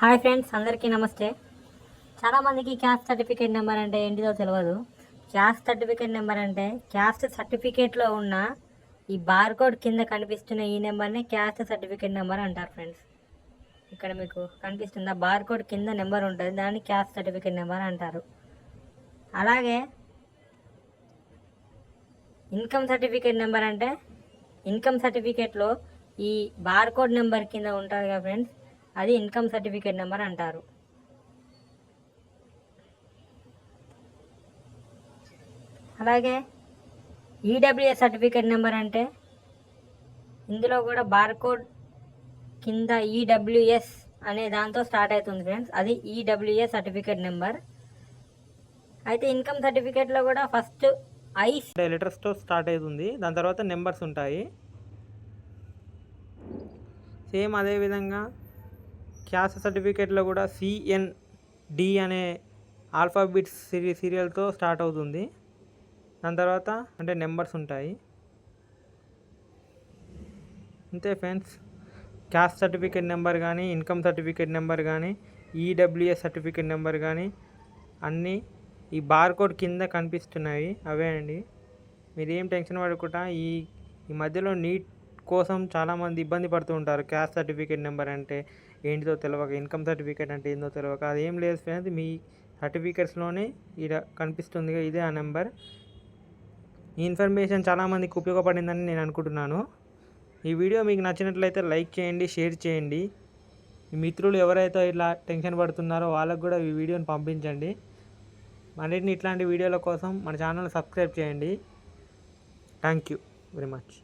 Hi friends, అందరికీ నమస్తే. చాలామందికి క్యాస్ట్ సర్టిఫికేట్ నెంబర్ అంటే ఏంటిదో తెలియదు. క్యాస్ట్ సర్టిఫికేట్ నెంబర్ అంటే క్యాస్ట్ సర్టిఫికేట్లో ఉన్న ఈ బార్కోడ్ కింద కనిపిస్తున్న ఈ నెంబర్ని క్యాస్ట్ సర్టిఫికేట్ నెంబర్ అంటారు ఫ్రెండ్స్. ఇక్కడ మీకు కనిపిస్తుందా? బార్కోడ్ కింద నెంబర్ ఉంటుంది, దాన్ని క్యాస్ట్ సర్టిఫికేట్ నెంబర్ అంటారు. అలాగే ఇన్కమ్ సర్టిఫికేట్ నెంబర్ అంటే ఇన్కమ్ సర్టిఫికేట్లో ఈ బార్కోడ్ నెంబర్ కింద ఉంటుంది కదా ఫ్రెండ్స్, అది ఇన్కమ్ సర్టిఫికేట్ నెంబర్ అంటారు. అలాగే ఈడబ్ల్యూఎస్ సర్టిఫికేట్ నెంబర్ అంటే ఇందులో కూడా బార్కోడ్ కింద ఈడబ్ల్యూఎస్ అనే దాంతో స్టార్ట్ అవుతుంది ఫ్రెండ్స్, అది ఈడబ్ల్యూఎస్ సర్టిఫికేట్ నెంబర్. అయితే ఇన్కమ్ సర్టిఫికేట్లో కూడా ఫస్ట్ ఐ లెటర్స్తో స్టార్ట్ అవుతుంది, దాని తర్వాత నెంబర్స్ ఉంటాయి. సేమ్ అదేవిధంగా క్యాస్ట్ సర్టిఫికేట్లో కూడా CND అనే ఆల్ఫాబెట్స్ సీరియల్తో స్టార్ట్ అవుతుంది. దాని తర్వాత అంటే నెంబర్స్ ఉంటాయి. అంతే ఫ్రెండ్స్, క్యాస్ట్ సర్టిఫికేట్ నెంబర్ కానీ, ఇన్కమ్ సర్టిఫికేట్ నెంబర్ కానీ, ఈడబ్ల్యూఎస్ సర్టిఫికేట్ నెంబర్ కానీ అన్నీ ఈ బార్కోడ్ కింద కనిపిస్తున్నాయి, అవే అండి. మీరేం టెన్షన్ పడకుండా ఈ మధ్యలో నీట్ కోసం చాలామంది ఇబ్బంది పడుతూ ఉంటారు. క్యాస్ట్ సర్టిఫికేట్ నెంబర్ అంటే ఏంటిదో తెలియక, ఇన్కమ్ సర్టిఫికేట్ అంటే ఏందో తెలియక. అదేం లేదు ఫ్రెండ్స్, మీ సర్టిఫికేట్స్లోనే ఇక్కడ కనిపిస్తుంది, ఇదే ఆ నెంబర్. ఈ ఇన్ఫర్మేషన్ చాలామందికి ఉపయోగపడిందని నేను అనుకుంటున్నాను. ఈ వీడియో మీకు నచ్చినట్లయితే లైక్ చేయండి, షేర్ చేయండి. మీ మిత్రులు ఎవరైతే ఇలా టెన్షన్ పడుతున్నారో వాళ్ళకు కూడా ఈ వీడియోని పంపించండి. మరిన్ని ఇట్లాంటి వీడియోల కోసం మన ఛానల్ సబ్స్క్రైబ్ చేయండి. Thank you very much.